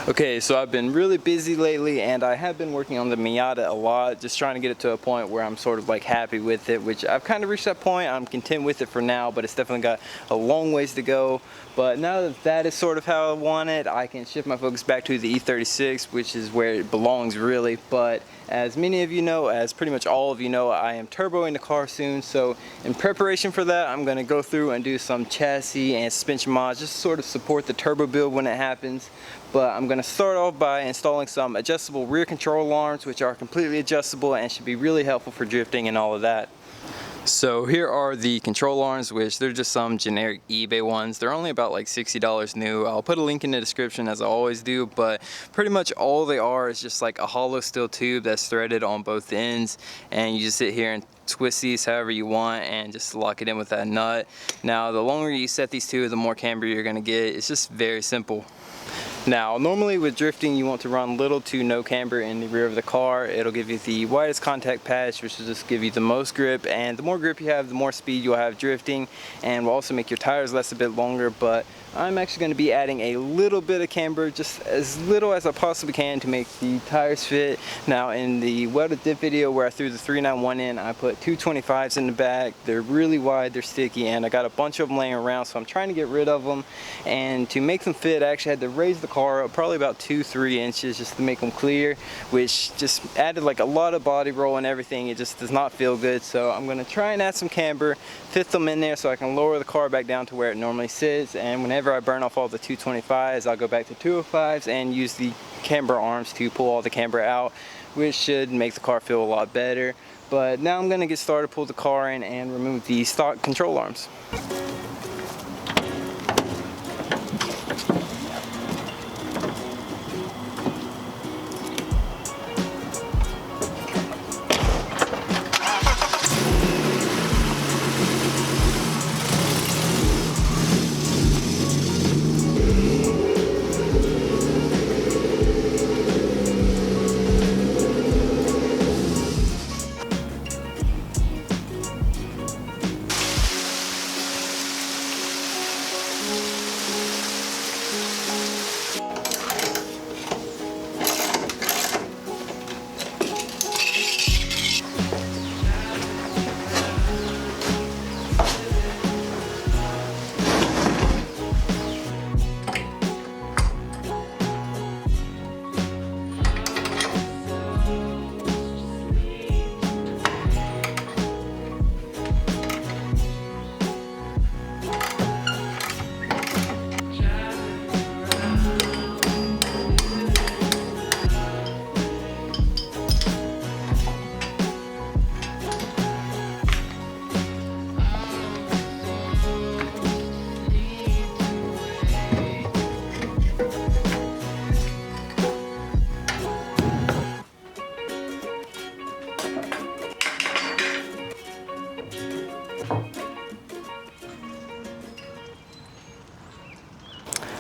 Okay, so I've been really busy lately and I have been working on the Miata a lot, just trying to get it to a point where I'm sort of like happy with it, which I've kind of reached that point. I'm content with it for now, but it's definitely got a long ways to go. But now that that is sort of how I want it, I can shift my focus back to the E36, which is where it belongs really. But as many of you know, as pretty much all of you know, I am turboing the car soon. So in preparation for that, I'm going to go through and do some chassis and suspension mods, just to sort of support the turbo build when it happens. But I'm going to start off by installing some adjustable rear control arms, which are completely adjustable and should be really helpful for drifting and all of that. So here are the control arms, which they're just some generic eBay ones. They're only about like $60 new. I'll put a link in the description as I always do, but pretty much all they are is just like a hollow steel tube that's threaded on both ends, and you just sit here and twist these however you want and just lock it in with that nut. Now the longer you set these to, the more camber you're going to get. It's just very simple. Now, normally with drifting, you want to run little to no camber in the rear of the car. It'll give you the widest contact patch, which will just give you the most grip, and the more grip you have, the more speed you'll have drifting, and will also make your tires last a bit longer. But I'm actually going to be adding a little bit of camber, just as little as I possibly can, to make the tires fit. Now, in the welded dip video where I threw the 391 in, I put 225s in the back. They're really wide, they're sticky, and I got a bunch of them laying around, so I'm trying to get rid of them. And to make them fit, I actually had to raise the car up probably about 2-3 inches just to make them clear, which just added like a lot of body roll and everything. It just does not feel good. So I'm going to try and add some camber, fit them in there so I can lower the car back down to where it normally sits. And whenever I burn off all the 225s, I'll go back to 205s and use the camber arms to pull all the camber out, which should make the car feel a lot better. But now I'm going to get started, pull the car in, and remove the stock control arms.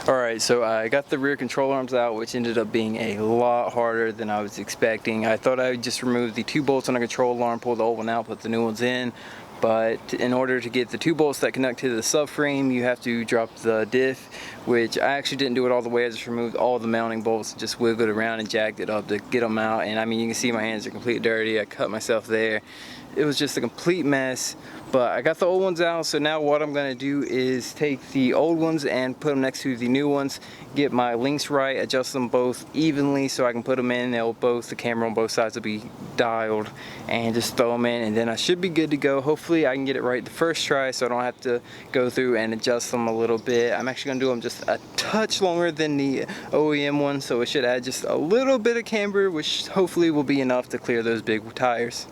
Alright, so I got the rear control arms out, which ended up being a lot harder than I was expecting. I thought I would just remove the 2 bolts on the control arm, pull the old one out, put the new ones in. But in order to get the 2 bolts that connect to the subframe, you have to drop the diff, which I actually didn't do it all the way. I just removed all the mounting bolts and just wiggled around and jacked it up to get them out. And I mean, you can see my hands are completely dirty. I cut myself there. It was just a complete mess, but I got the old ones out. So now what I'm going to do is take the old ones and put them next to the new ones, get my links right, adjust them both evenly so I can put them in. The camera on both sides will be dialed, and just throw them in, and then I should be good to go. Hopefully I can get it right the first try so I don't have to go through and adjust them a little bit. I'm actually going to do them just a touch longer than the OEM one, so it should add just a little bit of camber, which hopefully will be enough to clear those big tires.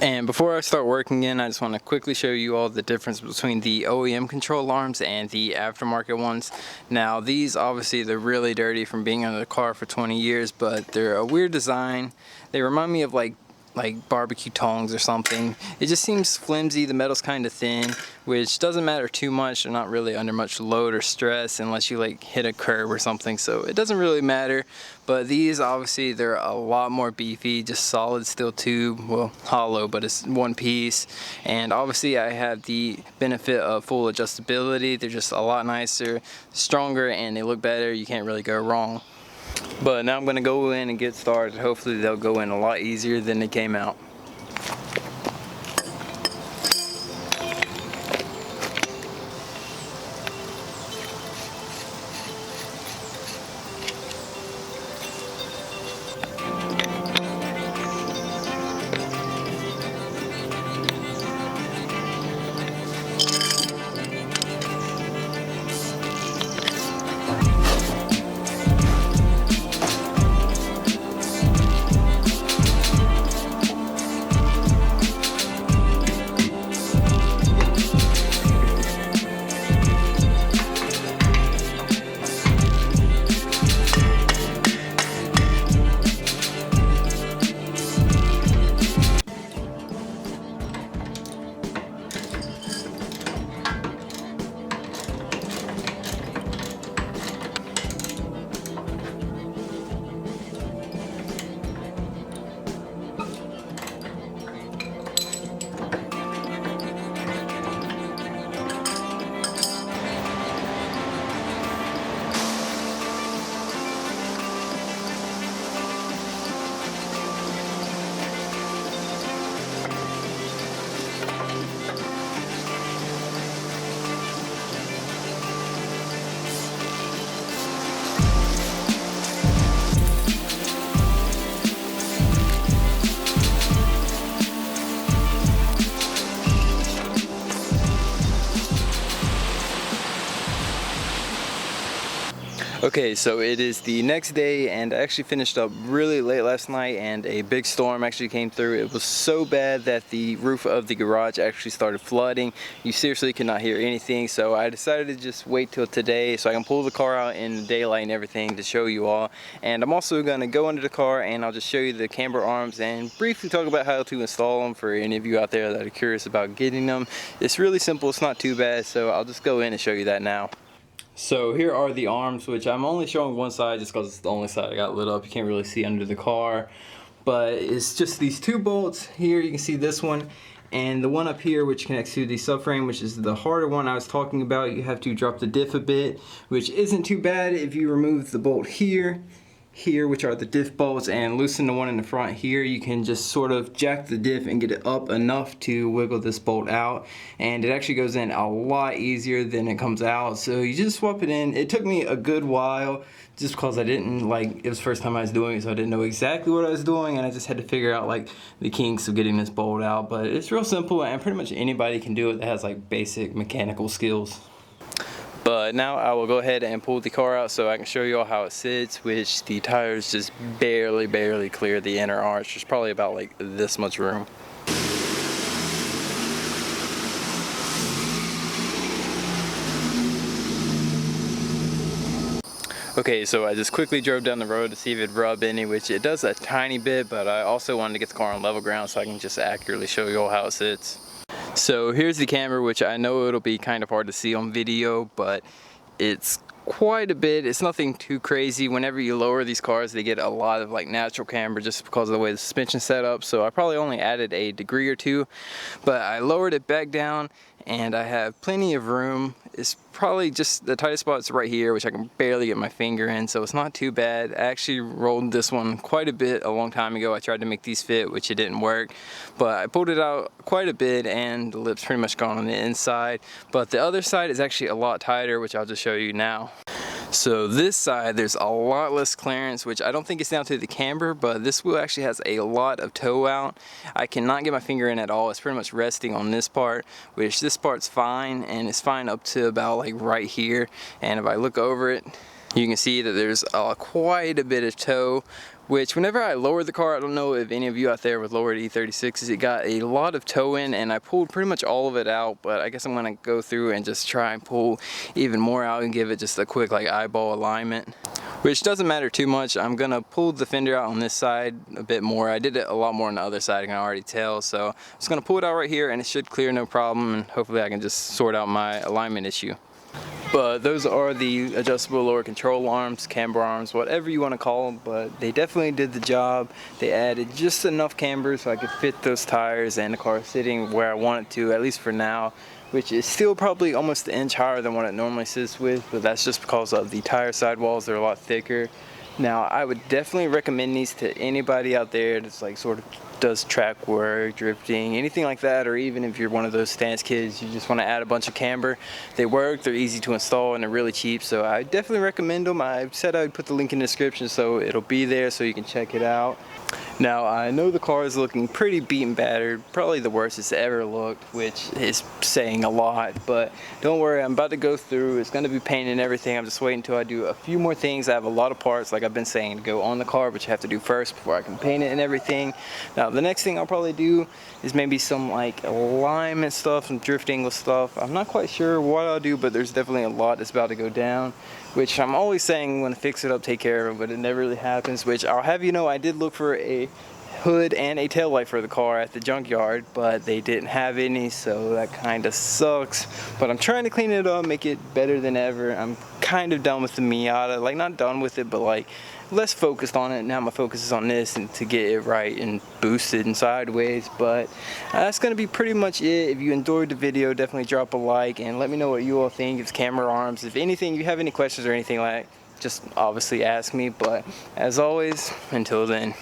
And before I start working in, I just want to quickly show you all the difference between the OEM control arms and the aftermarket ones. Now these, obviously they're really dirty from being under the car for 20 years, but they're a weird design. They remind me of like barbecue tongs or something. It just seems flimsy. The metal's kind of thin, which doesn't matter too much. They're not really under much load or stress unless you like hit a curb or something, so it doesn't really matter. But these, obviously, they're a lot more beefy, just solid steel tube, well, hollow, but it's one piece. And obviously I have the benefit of full adjustability. They're just a lot nicer, stronger, and they look better. You can't really go wrong. But now I'm going to go in and get started. Hopefully they'll go in a lot easier than they came out. Okay, so it is the next day and I actually finished up really late last night and a big storm actually came through. It was so bad that the roof of the garage actually started flooding. You seriously could not hear anything, so I decided to just wait till today so I can pull the car out in the daylight and everything to show you all. And I'm also going to go under the car and I'll just show you the camber arms and briefly talk about how to install them for any of you out there that are curious about getting them. It's really simple, it's not too bad, so I'll just go in and show you that now. So here are the arms, which I'm only showing one side just because it's the only side I got lit up. You can't really see under the car, but it's just these two bolts here. You can see this one and the one up here which connects to the subframe, which is the harder one I was talking about. You have to drop the diff a bit, which isn't too bad if you remove the bolt here, which are the diff bolts, and loosen the one in the front here. You can just sort of jack the diff and get it up enough to wiggle this bolt out, and it actually goes in a lot easier than it comes out. So you just swap it in. It took me a good while just because I didn't, like, it was the first time I was doing it, so I didn't know exactly what I was doing, and I just had to figure out like the kinks of getting this bolt out. But it's real simple and pretty much anybody can do it that has like basic mechanical skills. But now I will go ahead and pull the car out so I can show you all how it sits, which the tires just barely clear the inner arch. There's probably about like this much room. Okay, so I just quickly drove down the road to see if it'd rub any, which it does a tiny bit, but I also wanted to get the car on level ground so I can just accurately show you all how it sits. So here's the camber, which I know it'll be kind of hard to see on video, but it's quite a bit. It's nothing too crazy. Whenever you lower these cars, they get a lot of like natural camber just because of the way the suspension's set up. So I probably only added a degree or two, but I lowered it back down and I have plenty of room. It's probably just the tightest spot's right here, which I can barely get my finger in, so it's not too bad. I actually rolled this one quite a bit a long time ago. I tried to make these fit, which it didn't work, but I pulled it out quite a bit and the lip's pretty much gone on the inside. But the other side is actually a lot tighter, which I'll just show you now. So this side, there's a lot less clearance, which I don't think it's down to the camber, but this wheel actually has a lot of toe out. I cannot get my finger in at all. It's pretty much resting on this part, which this part's fine, and it's fine up to about like right here. And if I look over it, you can see that there's quite a bit of toe, which whenever I lowered the car, I don't know if any of you out there with lowered E36s, it got a lot of toe in and I pulled pretty much all of it out, but I guess I'm gonna go through and just try and pull even more out and give it just a quick like eyeball alignment, which doesn't matter too much. I'm gonna pull the fender out on this side a bit more. I did it a lot more on the other side, I can already tell, so I'm just gonna pull it out right here and it should clear no problem, and hopefully I can just sort out my alignment issue. But those are the adjustable lower control arms, camber arms, whatever you want to call them, but they definitely did the job. They added just enough camber so I could fit those tires and the car sitting where I want it to, at least for now, which is still probably almost an inch higher than what it normally sits with, but that's just because of the tire sidewalls. They're a lot thicker. Now, I would definitely recommend these to anybody out there that's like sort of does track work, drifting, anything like that, or even if you're one of those stance kids, you just want to add a bunch of camber. They work, they're easy to install, and they're really cheap, so I definitely recommend them. I said I would put the link in the description, so it'll be there so you can check it out. Now, I know the car is looking pretty beat and battered, probably the worst it's ever looked, which is saying a lot, but don't worry, I'm about to go through. It's going to be painted and everything. I'm just waiting until I do a few more things. I have a lot of parts, like I've been saying, to go on the car, but you have to do first before I can paint it and everything. Now, the next thing I'll probably do is maybe some like alignment stuff, some drift angle stuff. I'm not quite sure what I'll do, but there's definitely a lot that's about to go down, which I'm always saying when I fix it up, take care of it, but it never really happens, which I'll have you know, I did look for a hood and a tail light for the car at the junkyard, but they didn't have any, so that kind of sucks. But I'm trying to clean it up, make it better than ever. I'm kind of done with the Miata, like not done with it, but like less focused on it. Now my focus is on this and to get it right and boosted and sideways. But that's gonna be pretty much it. If you enjoyed the video, definitely drop a like and let me know what you all think. It's Camber Arms. If anything, you have any questions or anything like, just obviously ask me. But as always, until then.